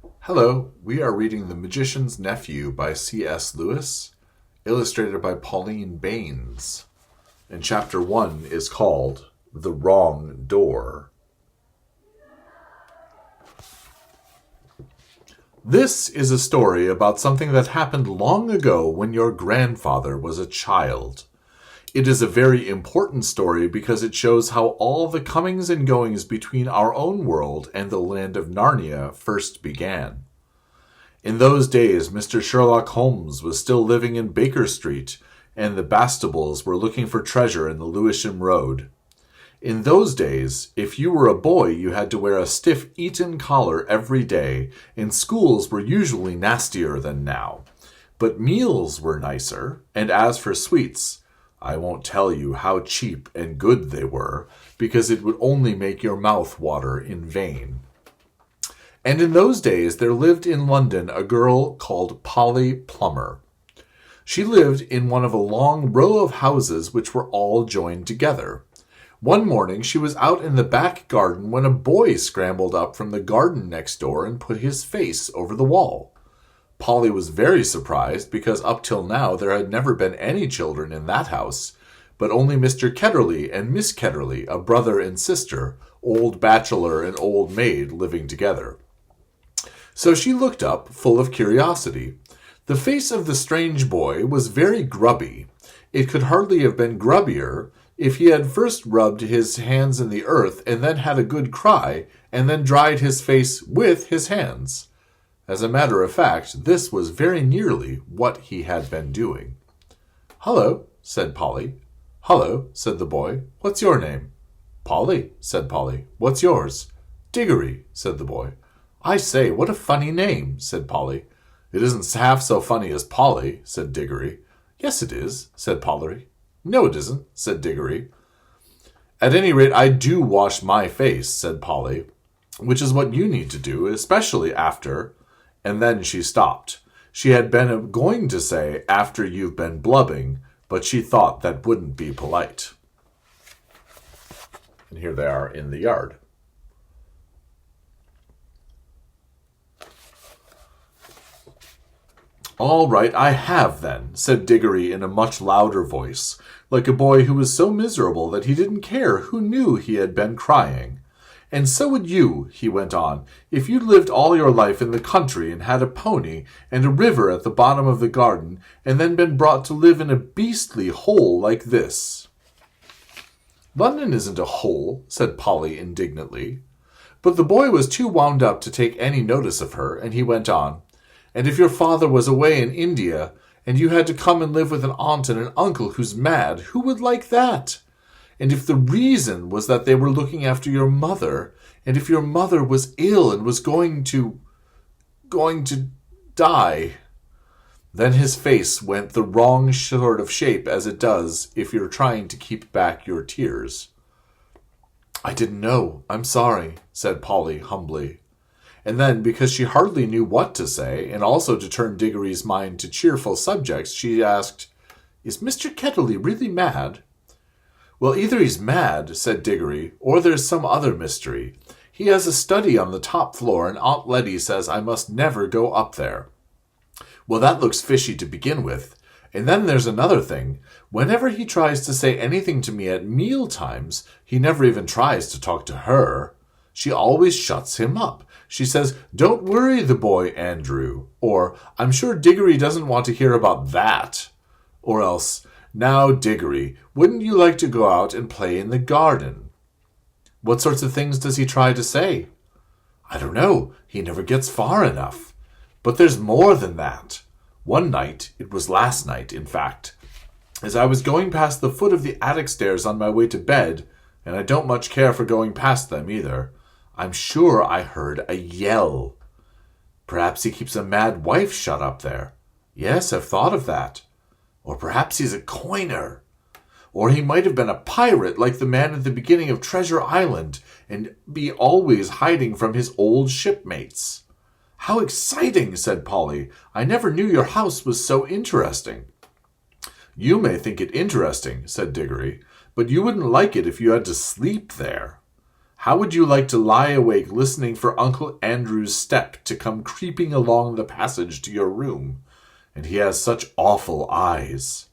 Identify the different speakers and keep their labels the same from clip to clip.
Speaker 1: Hello, we are reading The Magician's Nephew by C.S. Lewis, illustrated by Pauline Baynes. And chapter 1 is called The Wrong Door. This is a story about something that happened long ago when your grandfather was a child. It is a very important story because it shows how all the comings and goings between our own world and the land of Narnia first began. In those days, Mr. Sherlock Holmes was still living in Baker Street, and the Bastables were looking for treasure in the Lewisham Road. In those days, if you were a boy, you had to wear a stiff Eton collar every day, and schools were usually nastier than now. But meals were nicer, and as for sweets, I won't tell you how cheap and good they were, because it would only make your mouth water in vain. And in those days there lived in London a girl called Polly Plummer. She lived in one of a long row of houses which were all joined together. One morning she was out in the back garden when a boy scrambled up from the garden next door and put his face over the wall. Polly was very surprised because up till now there had never been any children in that house, but only Mr. Ketterley and Miss Ketterley, a brother and sister, old bachelor and old maid, living together. So she looked up, full of curiosity. The face of the strange boy was very grubby. It could hardly have been grubbier if he had first rubbed his hands in the earth and then had a good cry and then dried his face with his hands. As a matter of fact, this was very nearly what he had been doing. "Hullo," said Polly. "Hullo," said the boy. "What's your name?" "Polly," said Polly. "What's yours?" "Diggory," said the boy. "I say, what a funny name," said Polly. "It isn't half so funny as Polly," said Diggory. "Yes, it is," said Polly. "No, it isn't," said Diggory. "At any rate, I do wash my face," said Polly, "which is what you need to do, especially after—" And then she stopped. She had been going to say, "after you've been blubbing," but she thought that wouldn't be polite. And here they are in the yard. "All right, I have then," said Diggory in a much louder voice, like a boy who was so miserable that he didn't care who knew he had been crying. "And so would you," he went on, "if you'd lived all your life in the country and had a pony and a river at the bottom of the garden and then been brought to live in a beastly hole like this." "London isn't a hole," said Polly indignantly. But the boy was too wound up to take any notice of her, and he went on. "And if your father was away in India, and you had to come and live with an aunt and an uncle who's mad, who would like that? And if the reason was that they were looking after your mother, and if your mother was ill and was going to die—" Then his face went the wrong sort of shape, as it does if you're trying to keep back your tears. "I didn't know. I'm sorry," said Polly humbly. And then, because she hardly knew what to say, and also to turn Diggory's mind to cheerful subjects, she asked, "Is Mr. Ketterley really mad?" "Well, either he's mad," said Diggory, "or there's some other mystery. He has a study on the top floor, and Aunt Letty says I must never go up there." "Well, that looks fishy to begin with. And then there's another thing. Whenever he tries to say anything to me at meal times, he never even tries to talk to her. She always shuts him up. She says, 'Don't worry the boy, Andrew,' or 'I'm sure Diggory doesn't want to hear about that,' or else, 'Now, Diggory, wouldn't you like to go out and play in the garden?' What sorts of things does he try to say?" "I don't know. He never gets far enough. But there's more than that. One night, it was last night, in fact, as I was going past the foot of the attic stairs on my way to bed, and I don't much care for going past them either, I'm sure I heard a yell. Perhaps he keeps a mad wife shut up there. Yes, I've thought of that. Or perhaps he's a coiner. Or he might have been a pirate like the man at the beginning of Treasure Island and be always hiding from his old shipmates." "How exciting," said Polly. "I never knew your house was so interesting." "You may think it interesting," said Diggory, "but you wouldn't like it if you had to sleep there." How would you like to lie awake listening for Uncle Andrew's step to come creeping along the passage to your room? And he has such awful eyes."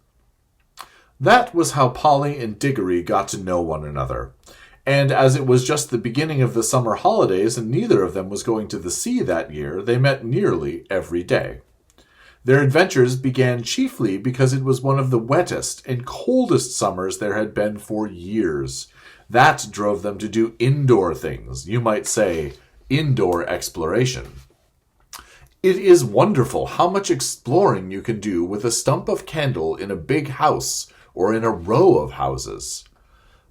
Speaker 1: That was how Polly and Diggory got to know one another. And as it was just the beginning of the summer holidays and neither of them was going to the sea that year, they met nearly every day. Their adventures began chiefly because it was one of the wettest and coldest summers there had been for years. That drove them to do indoor things, you might say indoor exploration. It is wonderful how much exploring you can do with a stump of candle in a big house or in a row of houses.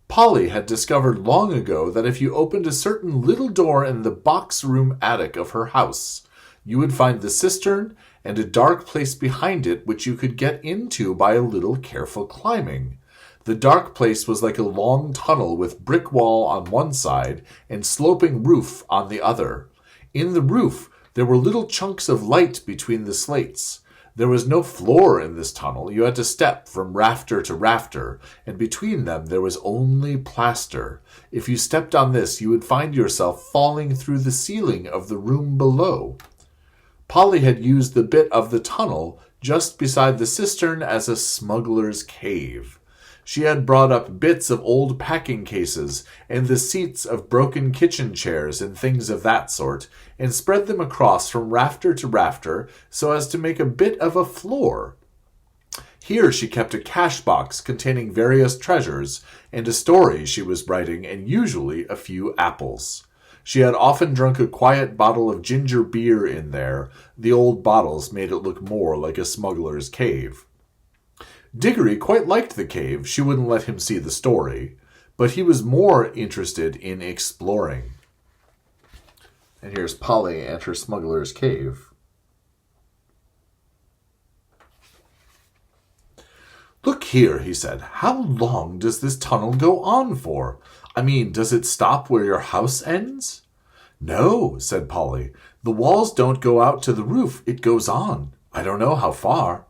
Speaker 1: Polly had discovered long ago that if you opened a certain little door in the box room attic of her house, you would find the cistern and a dark place behind it which you could get into by a little careful climbing. The dark place was like a long tunnel with brick wall on one side and sloping roof on the other. In the roof, there were little chunks of light between the slates. There was no floor in this tunnel. You had to step from rafter to rafter, and between them there was only plaster. If you stepped on this, you would find yourself falling through the ceiling of the room below. Polly had used the bit of the tunnel just beside the cistern as a smuggler's cave. She had brought up bits of old packing cases and the seats of broken kitchen chairs and things of that sort, and spread them across from rafter to rafter so as to make a bit of a floor. Here she kept a cash box containing various treasures and a story she was writing and usually a few apples. She had often drunk a quiet bottle of ginger beer in there. The old bottles made it look more like a smuggler's cave. Diggory quite liked the cave. She wouldn't let him see the story, but he was more interested in exploring. And here's Polly and her smuggler's cave. "Look here," he said. "How long does this tunnel go on for? I mean, does it stop where your house ends?" "No," said Polly. "The walls don't go out to the roof. It goes on. I don't know how far."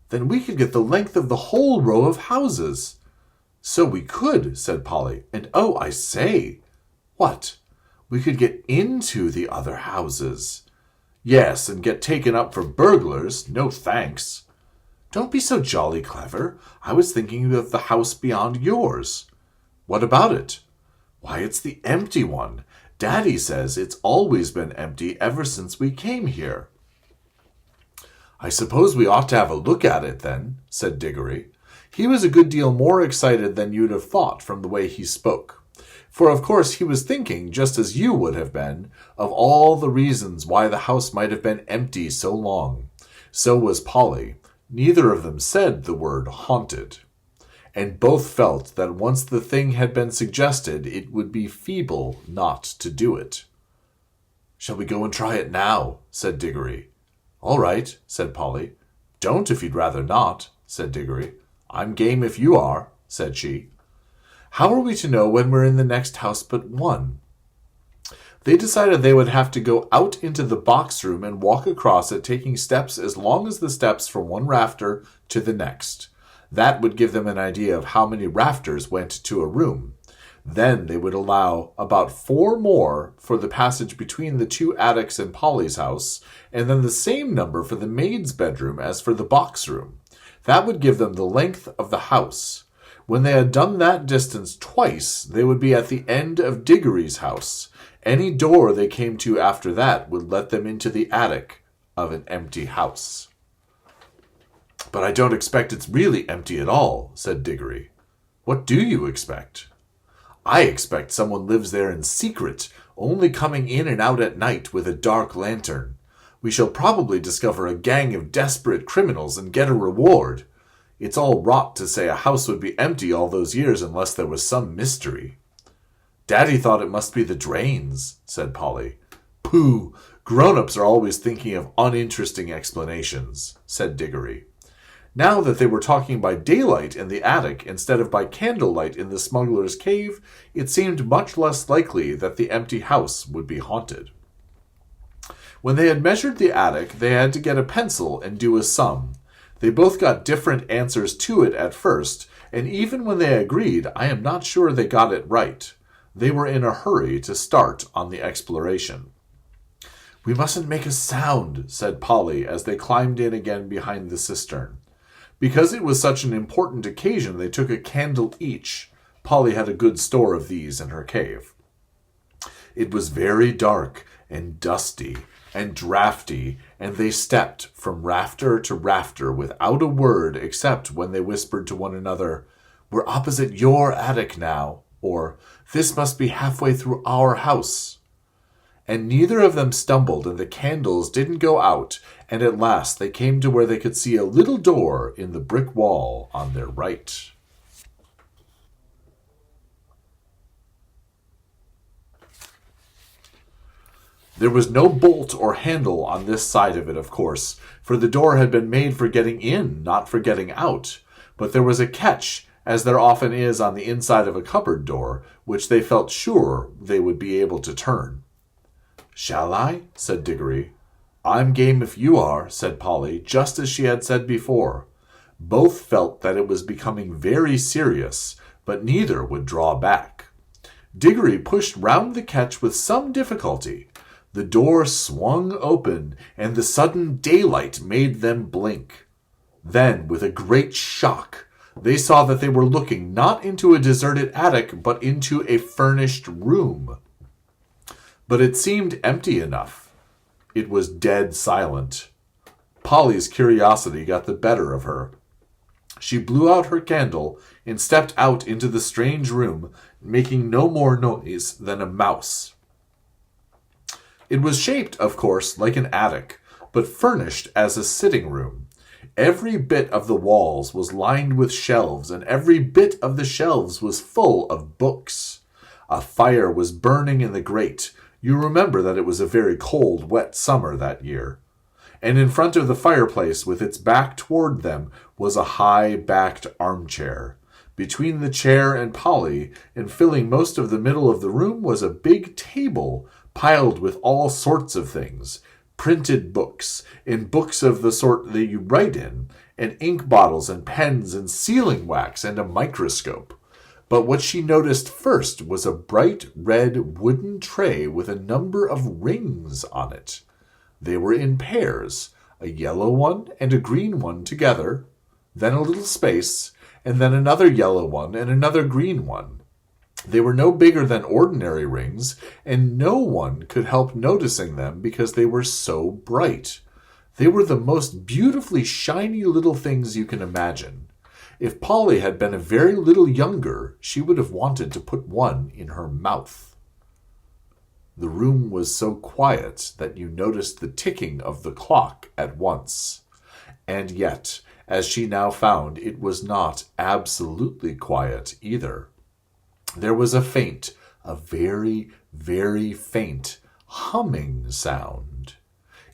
Speaker 1: "Then we could get the length of the whole row of houses." "So we could," said Polly. "And oh, I say." "What?" "We could get into the other houses." "Yes, and get taken up for burglars. No thanks." "Don't be so jolly clever. I was thinking of the house beyond yours." "What about it?" "Why, it's the empty one. Daddy says it's always been empty ever since we came here." "I suppose we ought to have a look at it, then," said Diggory. He was a good deal more excited than you'd have thought from the way he spoke. For of course he was thinking, just as you would have been, of all the reasons why the house might have been empty so long. So was Polly. Neither of them said the word haunted. And both felt that once the thing had been suggested, it would be feeble not to do it. "Shall we go and try it now?" said Diggory. "All right," said Polly. "Don't if you'd rather not," said Diggory. "I'm game if you are," said she. "How are we to know when we're in the next house but one?" They decided they would have to go out into the box room and walk across it, taking steps as long as the steps from one rafter to the next. That would give them an idea of how many rafters went to a room. Then they would allow about 4 more for the passage between the 2 attics and Polly's house, and then the same number for the maid's bedroom as for the box room. That would give them the length of the house. When they had done that distance twice, they would be at the end of Diggory's house. Any door they came to after that would let them into the attic of an empty house. "But I don't expect it's really empty at all," said Diggory. "What do you expect?" "I expect someone lives there in secret, only coming in and out at night with a dark lantern. We shall probably discover a gang of desperate criminals and get a reward. It's all rot to say a house would be empty all those years unless there was some mystery." "Daddy thought it must be the drains," said Polly. "Pooh! Grown-ups are always thinking of uninteresting explanations," said Diggory. Now that they were talking by daylight in the attic instead of by candlelight in the smuggler's cave, it seemed much less likely that the empty house would be haunted. When they had measured the attic, they had to get a pencil and do a sum. They both got different answers to it at first, and even when they agreed, I am not sure they got it right. They were in a hurry to start on the exploration. "We mustn't make a sound," said Polly as they climbed in again behind the cistern. Because it was such an important occasion, they took a candle each. Polly had a good store of these in her cave. It was very dark and dusty and drafty, and they stepped from rafter to rafter without a word except when they whispered to one another, "We're opposite your attic now," or "This must be halfway through our house." And neither of them stumbled, and the candles didn't go out, and at last they came to where they could see a little door in the brick wall on their right. There was no bolt or handle on this side of it, of course, for the door had been made for getting in, not for getting out. But there was a catch, as there often is on the inside of a cupboard door, which they felt sure they would be able to turn. "Shall I?" said Diggory. "I'm game if you are," said Polly, just as she had said before. Both felt that it was becoming very serious, but neither would draw back. Diggory pushed round the catch with some difficulty. The door swung open, and the sudden daylight made them blink. Then, with a great shock, they saw that they were looking not into a deserted attic, but into a furnished room. But it seemed empty enough. It was dead silent. Polly's curiosity got the better of her. She blew out her candle and stepped out into the strange room, making no more noise than a mouse. It was shaped, of course, like an attic, but furnished as a sitting room. Every bit of the walls was lined with shelves, and every bit of the shelves was full of books. A fire was burning in the grate. You remember that it was a very cold, wet summer that year. And in front of the fireplace, with its back toward them, was a high-backed armchair. Between the chair and Polly, and filling most of the middle of the room, was a big table piled with all sorts of things, printed books, and books of the sort that you write in, and ink bottles and pens and sealing wax and a microscope. But what she noticed first was a bright red wooden tray with a number of rings on it. They were in pairs, a yellow one and a green one together, then a little space, and then another yellow one and another green one. They were no bigger than ordinary rings, and no one could help noticing them because they were so bright. They were the most beautifully shiny little things you can imagine. If Polly had been a very little younger, she would have wanted to put one in her mouth. The room was so quiet that you noticed the ticking of the clock at once. And yet, as she now found, it was not absolutely quiet either. There was a very, very faint humming sound.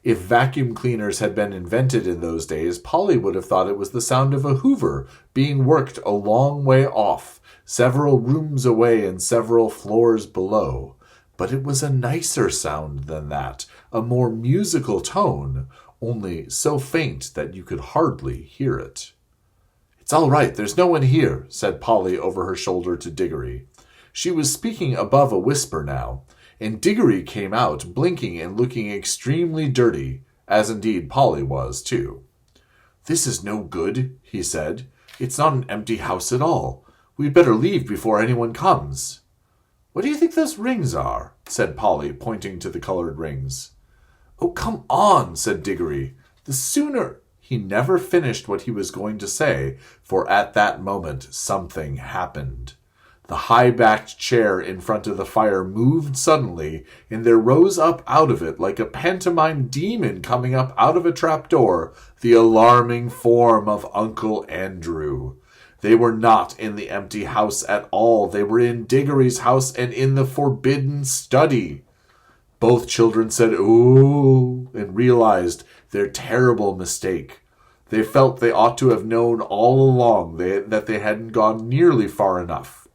Speaker 1: If vacuum cleaners had been invented in those days, Polly would have thought it was the sound of a hoover being worked a long way off, several rooms away and several floors below. But it was a nicer sound than that, a more musical tone, only so faint that you could hardly hear it. "It's all right, there's no one here," said Polly over her shoulder to Diggory. She was speaking above a whisper now, and Diggory came out, blinking and looking extremely dirty, as indeed Polly was, too. "This is no good," he said. "It's not an empty house at all. We'd better leave before anyone comes." "What do you think those rings are?" said Polly, pointing to the colored rings. "Oh, come on," said Diggory. "The sooner—" He never finished what he was going to say, for at that moment something happened. The high-backed chair in front of the fire moved suddenly, and there rose up out of it, like a pantomime demon coming up out of a trapdoor, the alarming form of Uncle Andrew. They were not in the empty house at all. They were in Diggory's house and in the forbidden study. Both children said, "Ooh," and realized their terrible mistake. They felt they ought to have known all along that they hadn't gone nearly far enough.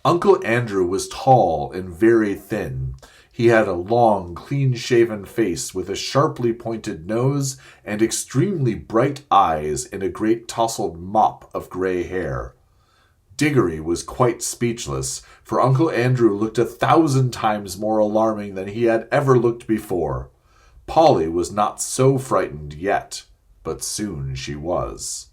Speaker 1: Uncle Andrew was tall and very thin. He had a long, clean-shaven face with a sharply pointed nose and extremely bright eyes and a great tousled mop of gray hair. Diggory was quite speechless, for Uncle Andrew looked 1,000 times more alarming than he had ever looked before. Polly was not so frightened yet, but soon she was.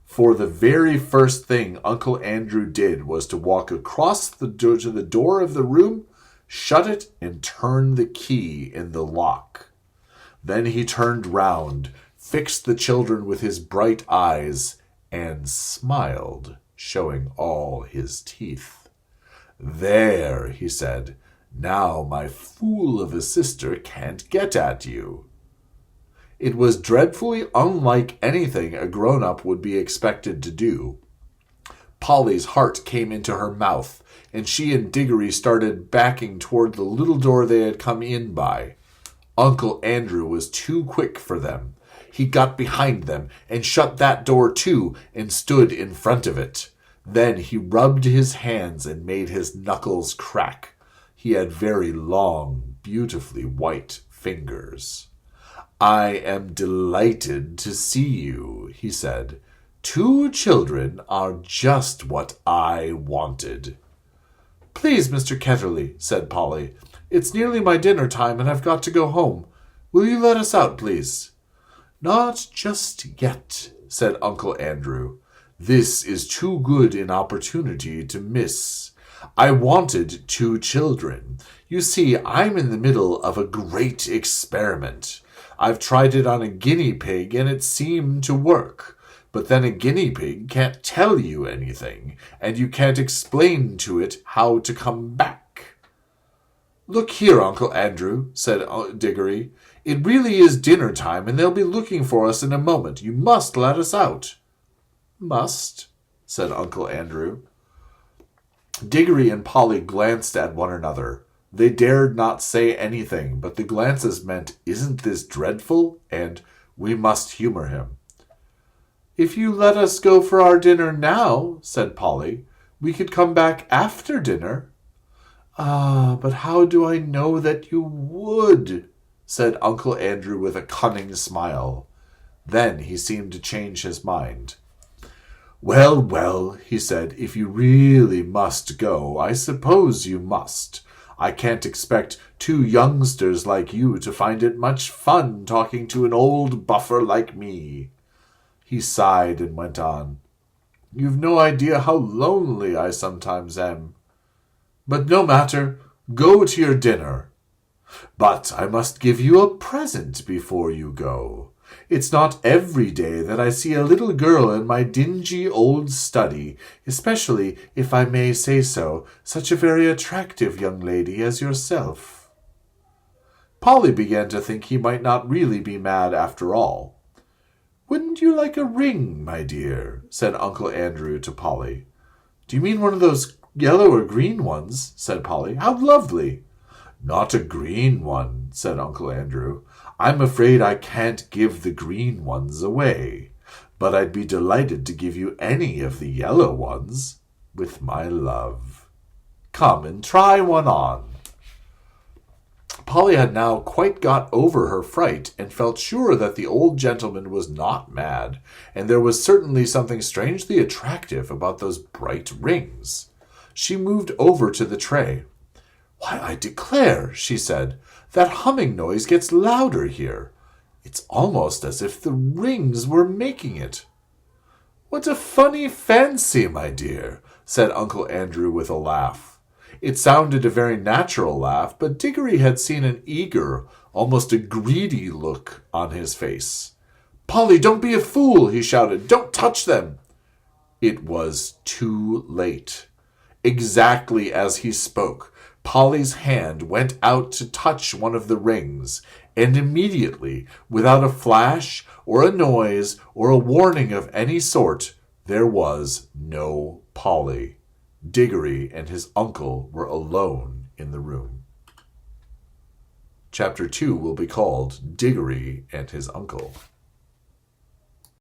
Speaker 1: For the very first thing Uncle Andrew did was to walk across to the door of the room, shut it, and turn the key in the lock. Then he turned round, fixed the children with his bright eyes, and smiled, showing all his teeth. "There," he said, "now my fool of a sister can't get at you." It was dreadfully unlike anything a grown-up would be expected to do. Polly's heart came into her mouth, and she and Diggory started backing toward the little door they had come in by. Uncle Andrew was too quick for them. He got behind them and shut that door too and stood in front of it. Then he rubbed his hands and made his knuckles crack. He had very long, beautifully white fingers. "I am delighted to see you," he said. "Two children are just what I wanted." "Please, Mr. Ketterly," said Polly, "it's nearly my dinner time and I've got to go home. Will you let us out, please?" "Not just yet," said Uncle Andrew. "This is too good an opportunity to miss. I wanted two children. You see, I'm in the middle of a great experiment. I've tried it on a guinea pig and it seemed to work. But then a guinea pig can't tell you anything, and you can't explain to it how to come back." "Look here, Uncle Andrew," said Diggory. "It really is dinner time, and they'll be looking for us in a moment. You must let us out." "Must?" said Uncle Andrew. Diggory and Polly glanced at one another. They dared not say anything, but the glances meant, "Isn't this dreadful?" and "We must humor him." "If you let us go for our dinner now," said Polly, "we could come back after dinner." "Ah, but how do I know that you would?" said Uncle Andrew with a cunning smile. Then he seemed to change his mind. "Well, well," he said, "if you really must go, I suppose you must. I can't expect two youngsters like you to find it much fun talking to an old buffer like me." He sighed and went on. "You've no idea how lonely I sometimes am. But no matter, go to your dinner. But I must give you a present before you go. It's not every day that I see a little girl in my dingy old study, especially, if I may say so, such a very attractive young lady as yourself." Polly began to think he might not really be mad after all. "Wouldn't you like a ring, my dear?" said Uncle Andrew to Polly. "Do you mean one of those yellow or green ones?" said Polly. "How lovely!" "Not a green one," said Uncle Andrew. "I'm afraid I can't give the green ones away, but I'd be delighted to give you any of the yellow ones, with my love. Come and try one on." Polly had now quite got over her fright, and felt sure that the old gentleman was not mad, and there was certainly something strangely attractive about those bright rings. She moved over to the tray. "Why, I declare," she said, "that humming noise gets louder here. It's almost as if the rings were making it." "What a funny fancy, my dear," said Uncle Andrew with a laugh. It sounded a very natural laugh, but Diggory had seen an eager, almost a greedy look on his face. "Polly, don't be a fool," he shouted. "Don't touch them." It was too late. Exactly as he spoke, Polly's hand went out to touch one of the rings, and immediately, without a flash or a noise or a warning of any sort, there was no Polly. Diggory and his uncle were alone in the room. Chapter 2 will be called Diggory and His Uncle.